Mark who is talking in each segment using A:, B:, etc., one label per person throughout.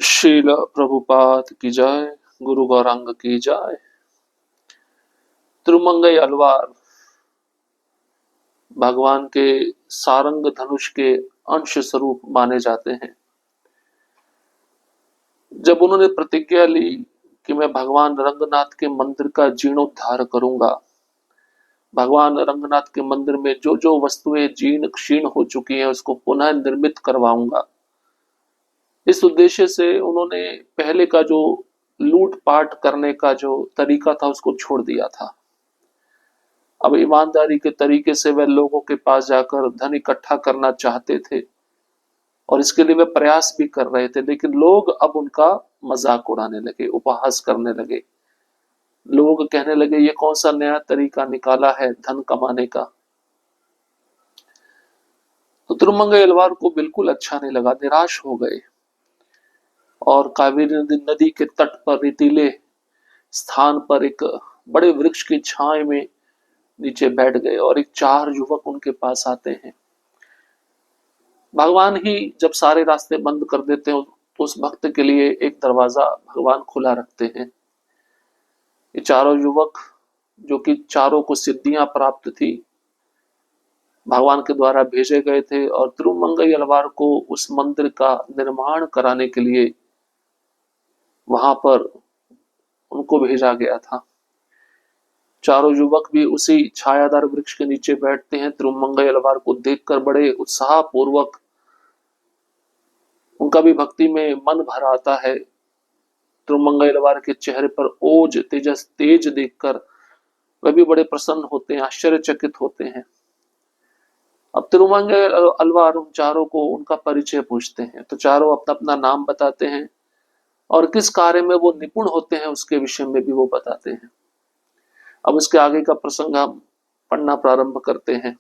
A: शील प्रभुपाद की जय। गुरु गौरांग की जय। तिरुमंगई अलवार भगवान के सारंग धनुष के अंश स्वरूप माने जाते हैं। जब उन्होंने प्रतिज्ञा ली कि मैं भगवान रंगनाथ के मंदिर का जीर्णोद्धार करूंगा, भगवान रंगनाथ के मंदिर में जो जो वस्तुएं जीर्ण क्षीण हो चुकी हैं उसको पुनः निर्मित करवाऊंगा, इस उद्देश्य से उन्होंने पहले का जो लूटपाट करने का जो तरीका था उसको छोड़ दिया था। अब ईमानदारी के तरीके से वे लोगों के पास जाकर धन इकट्ठा करना चाहते थे और इसके लिए वे प्रयास भी कर रहे थे, लेकिन लोग अब उनका मजाक उड़ाने लगे, उपहास करने लगे। लोग कहने लगे ये कौन सा नया तरीका निकाला है धन कमाने का। तो तिरुमंगई अलवार को बिल्कुल अच्छा नहीं लगा, निराश हो गए और कावेरी नदी के तट पर रेतीले स्थान पर एक बड़े वृक्ष की छाए में नीचे बैठ गए और एक 4 युवक उनके पास आते हैं। भगवान ही जब सारे रास्ते बंद कर देते हैं तो उस भक्त के लिए एक दरवाजा भगवान खुला रखते हैं। ये चारों युवक जो कि चारों को सिद्धियां प्राप्त थी, भगवान के द्वारा भेजे गए थे और तिरुमंगई अलवार को उस मंदिर का निर्माण कराने के लिए वहां पर उनको भेजा गया था। चारों युवक भी उसी छायादार वृक्ष के नीचे बैठते हैं। तिरुमंगई अलवार को देखकर बड़े उत्साह पूर्वक उनका भी भक्ति में मन भर आता है। तिरुमंगई अलवार के चेहरे पर ओज तेज देखकर वे भी बड़े प्रसन्न होते हैं, आश्चर्यचकित होते हैं। अब तिरुमंगई अलवार उन चारों को उनका परिचय पूछते हैं तो चारों अपना अपना नाम बताते हैं और किस कार्य में वो निपुण होते हैं उसके विषय में भी वो बताते हैं। अब इसके आगे का प्रसंग हम पढ़ना प्रारंभ करते हैं।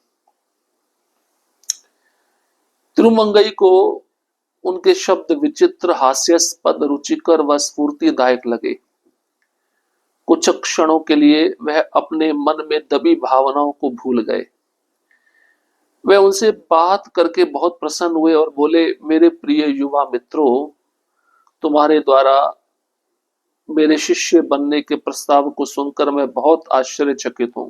A: तिरुमंगई को उनके शब्द विचित्र, हास्यास्पद, रुचिकर व स्फूर्तिदायक लगे। कुछ क्षणों के लिए वह अपने मन में दबी भावनाओं को भूल गए। वे उनसे बात करके बहुत प्रसन्न हुए और बोले, मेरे प्रिय युवा मित्रों, तुम्हारे द्वारा मेरे शिष्य बनने के प्रस्ताव को सुनकर मैं बहुत आश्चर्यचकित हूं।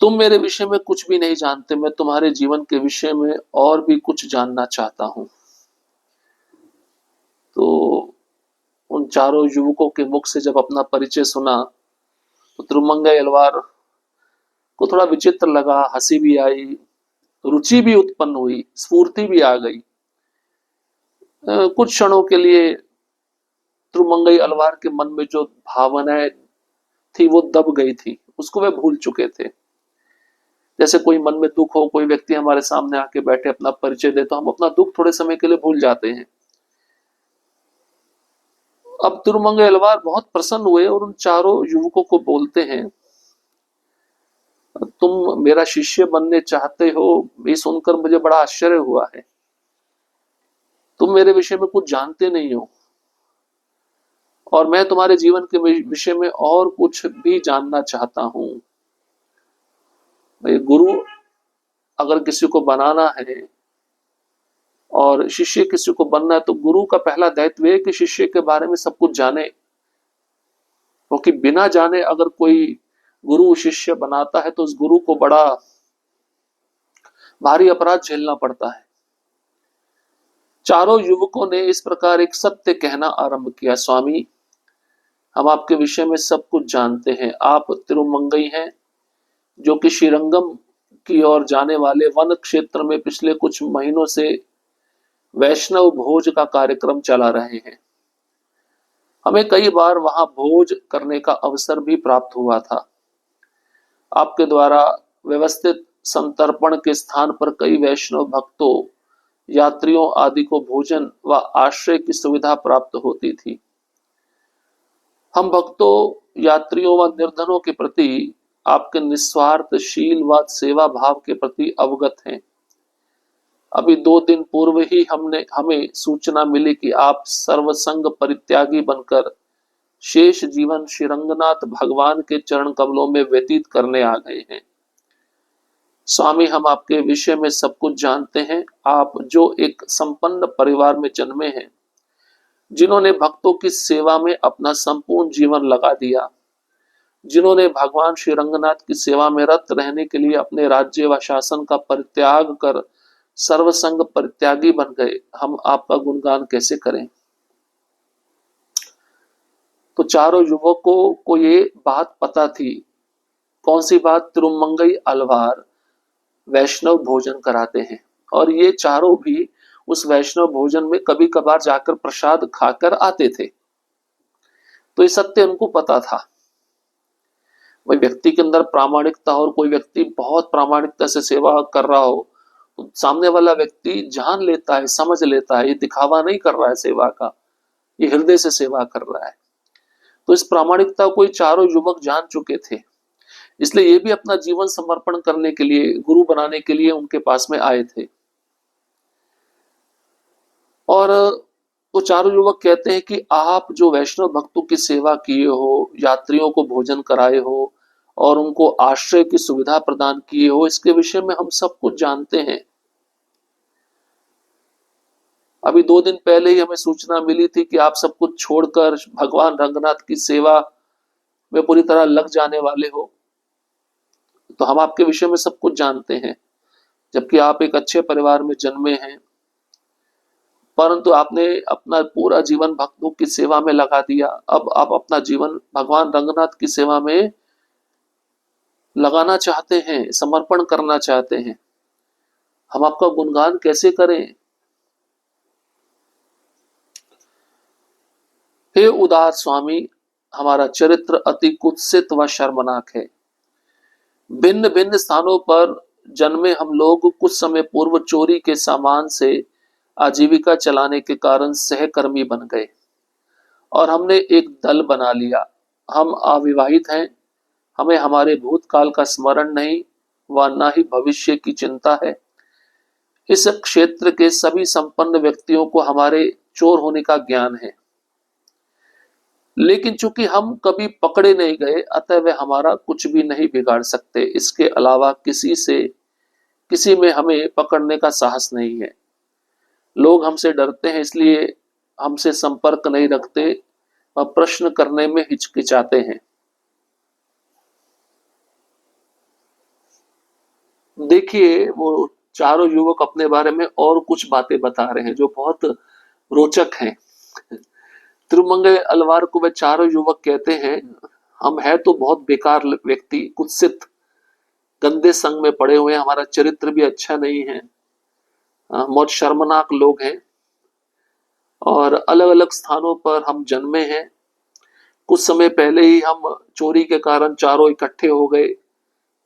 A: तुम मेरे विषय में कुछ भी नहीं जानते, मैं तुम्हारे जीवन के विषय में और भी कुछ जानना चाहता हूं। तो उन चारों युवकों के मुख से जब अपना परिचय सुना तो तिरुमंगई अलवार को थोड़ा विचित्र लगा, हंसी भी आई, रुचि भी उत्पन्न हुई, स्फूर्ति भी आ गई। कुछ क्षणों के लिए तिरुमंगई अलवार के मन में जो भावनाएं थी वो दब गई थी, उसको वे भूल चुके थे। जैसे कोई मन में दुख हो, कोई व्यक्ति हमारे सामने आके बैठे अपना परिचय दे तो हम अपना दुख थोड़े समय के लिए भूल जाते हैं। अब तिरुमंगई अलवार बहुत प्रसन्न हुए और उन चारों युवकों को बोलते हैं, तुम मेरा शिष्य बनने चाहते हो, ये सुनकर मुझे बड़ा आश्चर्य हुआ है। तुम मेरे विषय में कुछ जानते नहीं हो और मैं तुम्हारे जीवन के विषय में और कुछ भी जानना चाहता हूं। गुरु अगर किसी को बनाना है और शिष्य किसी को बनना है तो गुरु का पहला दायित्व है कि शिष्य के बारे में सब कुछ जाने, क्योंकि बिना जाने अगर कोई गुरु शिष्य बनाता है तो उस गुरु को बड़ा भारी अपराध झेलना पड़ता है। चारों युवकों ने इस प्रकार एक सत्य कहना आरंभ किया, स्वामी, हम आपके विषय में सब कुछ जानते हैं। आप तिरुमंगई हैं जो कि श्रीरंगम की ओर जाने वाले वन क्षेत्र में पिछले कुछ महीनों से वैष्णव भोज का कार्यक्रम चला रहे हैं। हमें कई बार वहां भोज करने का अवसर भी प्राप्त हुआ था। आपके द्वारा व्यवस्थित संतर्पण के स्थान पर कई वैष्णव भक्तों, यात्रियों आदि को भोजन व आश्रय की सुविधा प्राप्त होती थी। हम भक्तों, यात्रियों व निर्धनों के प्रति आपके निस्वार्थ शील व सेवा भाव के प्रति अवगत हैं। अभी 2 दिन पूर्व ही हमें सूचना मिली कि आप सर्वसंग परित्यागी बनकर शेष जीवन श्री रंगनाथ भगवान के चरण कमलों में व्यतीत करने आ गए हैं। स्वामी, हम आपके विषय में सब कुछ जानते हैं। आप जो एक संपन्न परिवार में जन्मे हैं, जिन्होंने भक्तों की सेवा में अपना संपूर्ण जीवन लगा दिया, जिन्होंने भगवान श्री रंगनाथ की सेवा में रत रहने के लिए अपने राज्य व शासन का परित्याग कर सर्वसंग परित्यागी बन गए, हम आपका गुणगान कैसे करें। तो चारों युवकों को ये बात पता थी। कौन सी बात? तिरुमंगई अलवार वैष्णव भोजन कराते हैं, और ये चारों भी उस वैष्णव भोजन में कभी कभार जाकर प्रसाद खाकर आते थे। तो ये सत्य उनको पता था। वही व्यक्ति के अंदर प्रामाणिकता, और कोई व्यक्ति बहुत प्रामाणिकता से सेवा कर रहा हो तो सामने वाला व्यक्ति जान लेता है, समझ लेता है, ये दिखावा नहीं कर रहा है सेवा का, ये हृदय से सेवा कर रहा है। तो इस प्रामाणिकता को चारों युवक जान चुके थे, इसलिए ये भी अपना जीवन समर्पण करने के लिए, गुरु बनाने के लिए उनके पास में आए थे। और वो चारों युवक कहते हैं कि आप जो वैष्णव भक्तों की सेवा किए हो, यात्रियों को भोजन कराए हो और उनको आश्रय की सुविधा प्रदान किए हो, इसके विषय में हम सब कुछ जानते हैं। अभी 2 दिन पहले ही हमें सूचना मिली थी कि आप सब कुछ छोड़कर भगवान रंगनाथ की सेवा में पूरी तरह लग जाने वाले हो। तो हम आपके विषय में सब कुछ जानते हैं, जबकि आप एक अच्छे परिवार में जन्मे हैं, परंतु आपने अपना पूरा जीवन भक्तों की सेवा में लगा दिया। अब आप अपना जीवन भगवान रंगनाथ की सेवा में लगाना चाहते हैं, समर्पण करना चाहते हैं, हम आपका गुणगान कैसे करें। हे उदार स्वामी, हमारा चरित्र अति कुत्सित व शर्मनाक है। भिन्न भिन्न स्थानों पर जन्मे हम लोग कुछ समय पूर्व चोरी के सामान से आजीविका चलाने के कारण सहकर्मी बन गए और हमने एक दल बना लिया। हम अविवाहित हैं, हमें हमारे भूतकाल का स्मरण नहीं व न ही भविष्य की चिंता है। इस क्षेत्र के सभी संपन्न व्यक्तियों को हमारे चोर होने का ज्ञान है, लेकिन चूंकि हम कभी पकड़े नहीं गए, अतः वे हमारा कुछ भी नहीं बिगाड़ सकते। इसके अलावा किसी में हमें पकड़ने का साहस नहीं है। लोग हमसे डरते हैं, इसलिए हमसे संपर्क नहीं रखते व प्रश्न करने में हिचकिचाते हैं। देखिए, वो चारों युवक अपने बारे में और कुछ बातें बता रहे हैं जो बहुत रोचक हैं। तिरुमंगई अलवार को वे चारों युवक कहते हैं, हम है तो बहुत बेकार व्यक्ति, कुत्सित, गंदे संग में पड़े हुए हैं, हमारा चरित्र भी अच्छा नहीं है, बहुत शर्मनाक लोग हैं और अलग अलग स्थानों पर हम जन्मे हैं। कुछ समय पहले ही हम चोरी के कारण चारों इकट्ठे हो गए,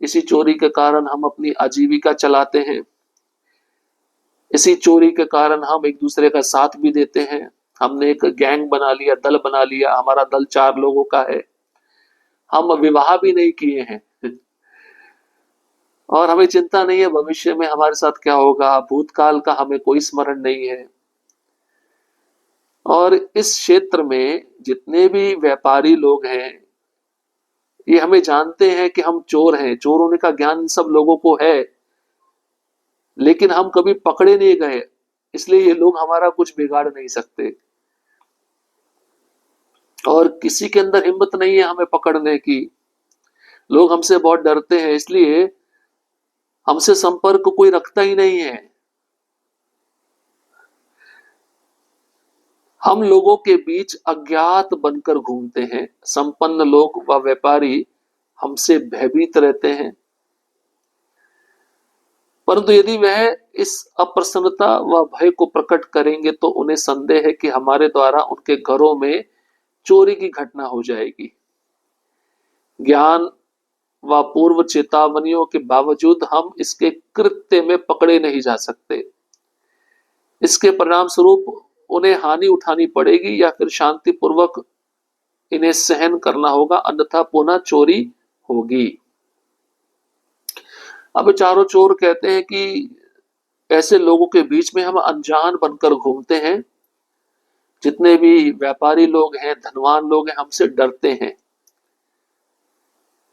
A: इसी चोरी के कारण हम अपनी आजीविका चलाते हैं, इसी चोरी के कारण हम एक दूसरे का साथ भी देते हैं। हमने एक गैंग बना लिया, दल बना लिया, हमारा दल 4 लोगों का है। हम विवाह भी नहीं किए हैं और हमें चिंता नहीं है भविष्य में हमारे साथ क्या होगा, भूतकाल का हमें कोई स्मरण नहीं है। और इस क्षेत्र में जितने भी व्यापारी लोग हैं, ये हमें जानते हैं कि हम चोर हैं, चोर होने का ज्ञान सब लोगों को है, लेकिन हम कभी पकड़े नहीं गए, इसलिए ये लोग हमारा कुछ बिगाड़ नहीं सकते और किसी के अंदर हिम्मत नहीं है हमें पकड़ने की। लोग हमसे बहुत डरते हैं, इसलिए हमसे संपर्क कोई रखता ही नहीं है। हम लोगों के बीच अज्ञात बनकर घूमते हैं। संपन्न लोग व व्यापारी हमसे भयभीत रहते हैं, परंतु यदि वह इस अप्रसन्नता व भय को प्रकट करेंगे तो उन्हें संदेह है कि हमारे द्वारा उनके घरों में चोरी की घटना हो जाएगी। ज्ञान व पूर्व चेतावनियों के बावजूद हम इसके कृत्य में पकड़े नहीं जा सकते। इसके परिणाम स्वरूप उन्हें हानि उठानी पड़ेगी या फिर शांतिपूर्वक इन्हें सहन करना होगा, अन्यथा पुनः चोरी होगी। अब चारों चोर कहते हैं कि ऐसे लोगों के बीच में हम अनजान बनकर घूमते हैं। जितने भी व्यापारी लोग हैं, धनवान लोग हैं, हमसे डरते हैं,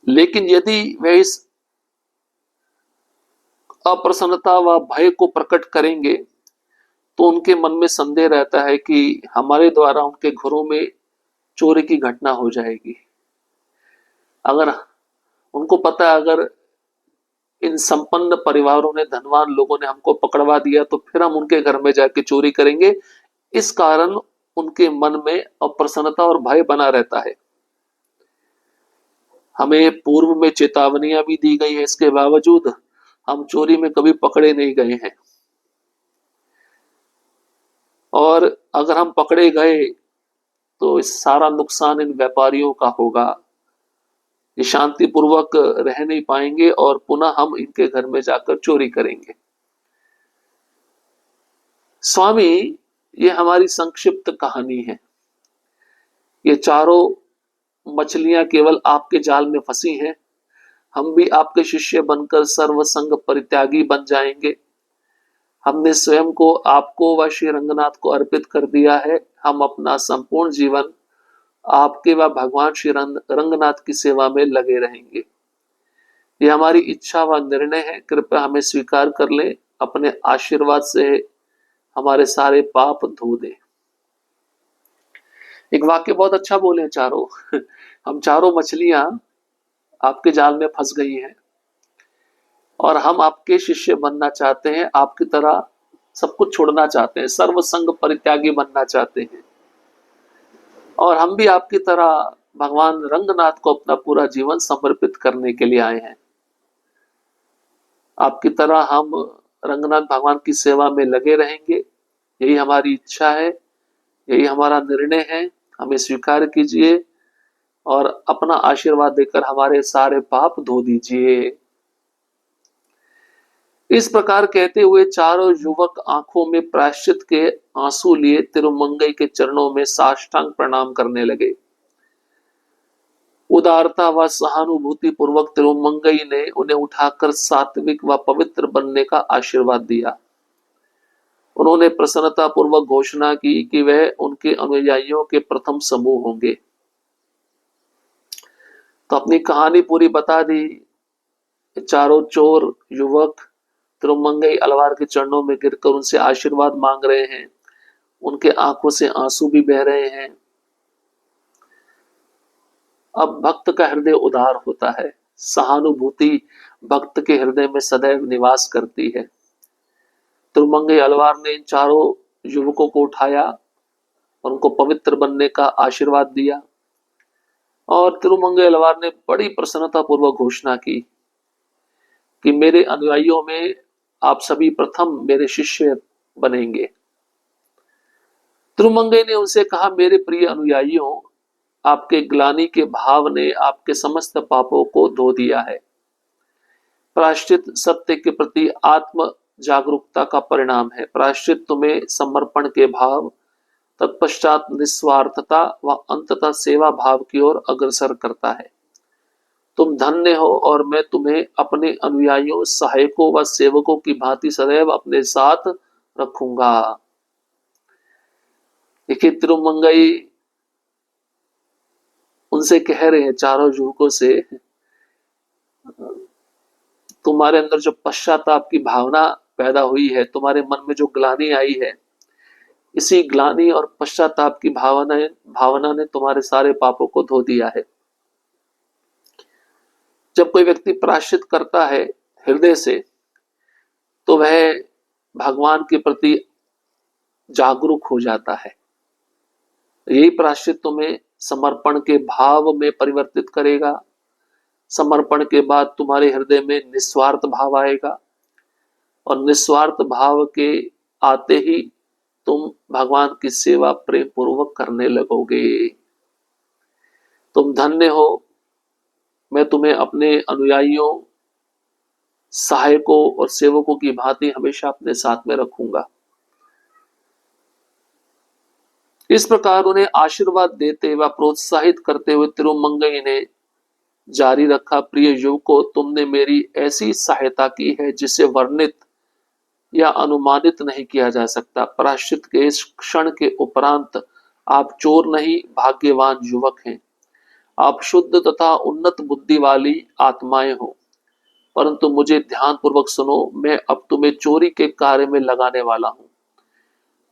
A: लेकिन यदि वह इस अप्रसन्नता व भय को प्रकट करेंगे तो उनके मन में संदेह रहता है कि हमारे द्वारा उनके घरों में चोरी की घटना हो जाएगी। अगर उनको पता है अगर इन संपन्न परिवारों ने, धनवान लोगों ने हमको पकड़वा दिया तो फिर हम उनके घर में जाके चोरी करेंगे। इस कारण उनके मन में अप्रसन्नता और भय बना रहता है। हमें पूर्व में चेतावनियां भी दी गई है, इसके बावजूद हम चोरी में कभी पकड़े नहीं गए हैं। और अगर हम पकड़े गए तो इस सारा नुकसान इन व्यापारियों का होगा। ये शांतिपूर्वक रह नहीं पाएंगे और पुनः हम इनके घर में जाकर चोरी करेंगे। स्वामी, ये हमारी संक्षिप्त कहानी है। ये चारों मछलियां केवल आपके जाल में फंसी हैं। हम भी आपके शिष्य बनकर सर्वसंग परित्यागी बन जाएंगे। हमने स्वयं को आपको व श्री रंगनाथ को अर्पित कर दिया है। हम अपना संपूर्ण जीवन आपके व भगवान श्री रंगनाथ की सेवा में लगे रहेंगे। यह हमारी इच्छा व निर्णय है। कृपया हमें स्वीकार कर लें। अपने आशीर्वाद से हमारे सारे पाप धो दे। एक वाक्य बहुत अच्छा बोले चारों। हम चारों मछलियां आपके जाल में फंस गई हैं और हम आपके शिष्य बनना चाहते हैं, आपकी तरह सब कुछ छोड़ना चाहते हैं, सर्वसंग परित्यागी बनना चाहते हैं। और हम भी आपकी तरह भगवान रंगनाथ को अपना पूरा जीवन समर्पित करने के लिए आए हैं। आपकी तरह हम रंगनाथ भगवान की सेवा में लगे रहेंगे। यही हमारी इच्छा है, यही हमारा निर्णय है। हमें स्वीकार कीजिए और अपना आशीर्वाद देकर हमारे सारे पाप धो दीजिए। इस प्रकार कहते हुए चारों युवक आंखों में प्रायश्चित के आंसू लिए तिरुमंगई के चरणों में साष्टांग प्रणाम करने लगे। उदारता व सहानुभूति पूर्वक तिरुमंगई ने उन्हें उठाकर सात्विक व पवित्र बनने का आशीर्वाद दिया। उन्होंने प्रसन्नता पूर्वक घोषणा की कि वह उनके अनुयायियों के प्रथम समूह होंगे। तो अपनी कहानी पूरी बता दी। चारों चोर युवक तिरुमंगई अलवार के चरणों में गिरकर उनसे आशीर्वाद मांग रहे हैं। उनके आंखों से आंसू भी बह रहे हैं। अब भक्त का हृदय उदार होता है। सहानुभूति भक्त के हृदय में सदैव निवास करती है। तिरुमंगई अलवार ने इन चारों युवकों को उठाया और उनको पवित्र बनने का आशीर्वाद दिया। और तिरुमंगई अलवार ने बड़ी प्रसन्नता पूर्वक घोषणा की कि मेरे अनुयायियों में आप सभी प्रथम मेरे शिष्य बनेंगे। तिरुमंगई ने उनसे कहा, मेरे प्रिय अनुयायियों, आपके ग्लानि के भाव ने आपके समस्त पापों को धो दिया है। प्रायश्चित सत्य के प्रति आत्म जागरूकता का परिणाम है। प्रायश्चित तुम्हें समर्पण के भाव, तत्पश्चात निस्वार्थता व अंततः सेवा भाव की ओर अग्रसर करता है। तुम धन्य हो और मैं तुम्हें अपने अनुयायियों, सहायकों व सेवकों की भांति सदैव अपने साथ रखूंगा। देखिए, तिरुमंगई उनसे कह रहे हैं, चारों युवकों से, तुम्हारे अंदर जो पश्चाताप की भावना पैदा हुई है, तुम्हारे मन में जो ग्लानि आई है, इसी ग्लानि और पश्चाताप की भावना ने तुम्हारे सारे पापों को धो दिया है। जब कोई व्यक्ति प्रायश्चित करता है हृदय से, तो वह भगवान के प्रति जागरूक हो जाता है। यही प्रायश्चित तुम्हें समर्पण के भाव में परिवर्तित करेगा। समर्पण के बाद तुम्हारे हृदय में निस्वार्थ भाव आएगा और निस्वार्थ भाव के आते ही तुम भगवान की सेवा प्रेम पूर्वक करने लगोगे। तुम धन्य हो, मैं तुम्हें अपने अनुयायियों, सहायकों और सेवकों की भांति हमेशा अपने साथ में रखूंगा। इस प्रकार उन्हें आशीर्वाद देते व प्रोत्साहित करते हुए तिरुमंगई ने जारी रखा, प्रिय युवकों, तुमने मेरी ऐसी सहायता की है जिसे वर्णित या अनुमानित नहीं किया जा सकता। प्रायश्चित के इस क्षण के उपरांत आप चोर नहीं, भाग्यवान युवक हैं। आप शुद्ध तथा उन्नत बुद्धि वाली आत्माएं हो। परंतु मुझे ध्यानपूर्वक सुनो, मैं अब तुम्हें चोरी के कार्य में लगाने वाला हूं।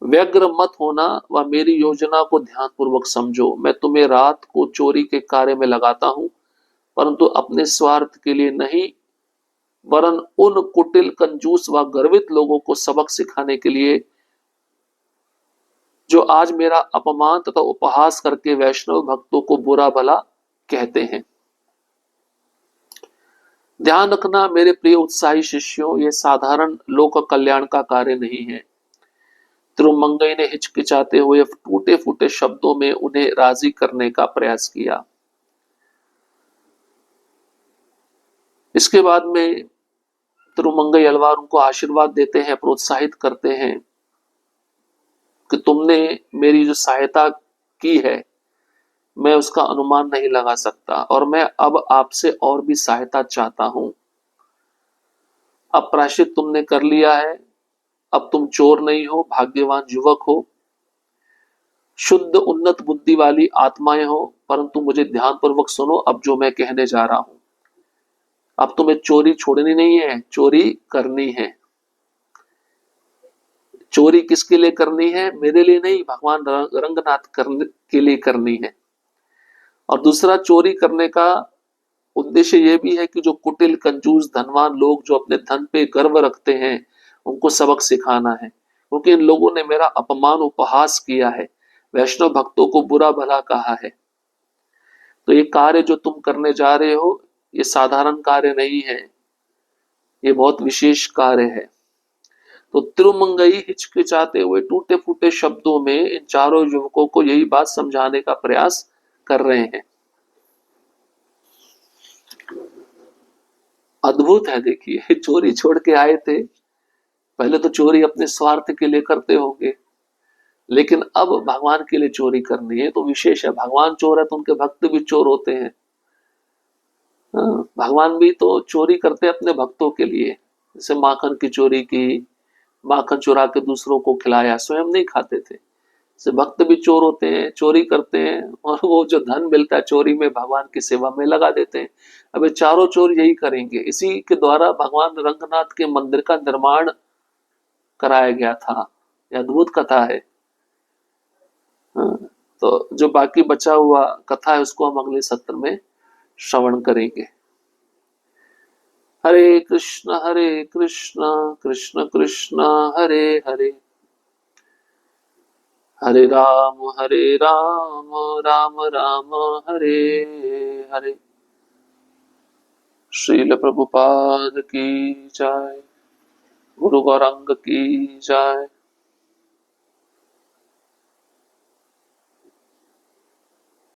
A: व्यग्र मत होना व मेरी योजना को ध्यानपूर्वक समझो। मैं तुम्हें रात को चोरी के कार्य में लगाता हूं, परंतु अपने स्वार्थ के लिए नहीं, वरन उन कुटिल, कंजूस व गर्वित लोगों को सबक सिखाने के लिए जो आज मेरा अपमान तथा उपहास करके वैष्णव भक्तों को बुरा भला कहते हैं। ध्यान रखना मेरे प्रिय उत्साही शिष्यों, यह साधारण लोक कल्याण का कार्य नहीं है। तिरुमंगई ने हिचकिचाते हुए टूटे फूटे शब्दों में उन्हें राजी करने का प्रयास किया। इसके बाद में तिरुमंगई अलवार उनको आशीर्वाद देते हैं, प्रोत्साहित करते हैं कि तुमने मेरी जो सहायता की है, मैं उसका अनुमान नहीं लगा सकता और मैं अब आपसे और भी सहायता चाहता हूं। अब प्रायश्चित तुमने कर लिया है, अब तुम चोर नहीं हो, भाग्यवान युवक हो, शुद्ध उन्नत बुद्धि वाली आत्माएं हो। परंतु मुझे ध्यानपूर्वक सुनो, अब जो मैं कहने जा रहा हूं। अब तुम्हें चोरी छोड़नी नहीं है, चोरी करनी है। चोरी किसके लिए करनी है? मेरे लिए नहीं, भगवान रंगनाथ के लिए करनी है। और दूसरा, चोरी करने का उद्देश्य यह भी है कि जो कुटिल, कंजूस, धनवान लोग जो अपने धन पे गर्व रखते हैं, उनको सबक सिखाना है, क्योंकि इन लोगों ने मेरा अपमान, उपहास किया है, वैष्णव भक्तों को बुरा भला कहा है। तो ये कार्य जो तुम करने जा रहे हो, ये साधारण कार्य नहीं है, ये बहुत विशेष कार्य है। तो तिरुमंगई हिचकिचाते हुए टूटे फूटे शब्दों में इन चारों युवकों को यही बात समझाने का प्रयास कर रहे हैं। अद्भुत है, देखिए, चोरी छोड़ के आए थे, पहले तो चोरी अपने स्वार्थ के लिए करते होंगे, लेकिन अब भगवान के लिए चोरी करनी है, तो विशेष है। भगवान चोर है तो उनके भक्त भी चोर होते हैं। भगवान भी तो चोरी करते हैं अपने भक्तों के लिए। जैसे माखन की चोरी की, माखन चुरा के दूसरों को खिलाया, स्वयं नहीं खाते थे। से भक्त भी चोर होते हैं, चोरी करते हैं, और वो जो धन मिलता है चोरी में भगवान की सेवा में लगा देते हैं। अब ये चारों चोर यही करेंगे। इसी के द्वारा भगवान रंगनाथ के मंदिर का निर्माण कराया गया था। यह अद्भुत कथा है। तो जो बाकी बचा हुआ कथा है उसको हम अगले सत्र में श्रवण करेंगे। हरे कृष्ण कृष्ण कृष्ण हरे हरे, हरे राम राम राम हरे हरे। श्रील प्रभुपाद की जय, गुरु गौरांग की जय।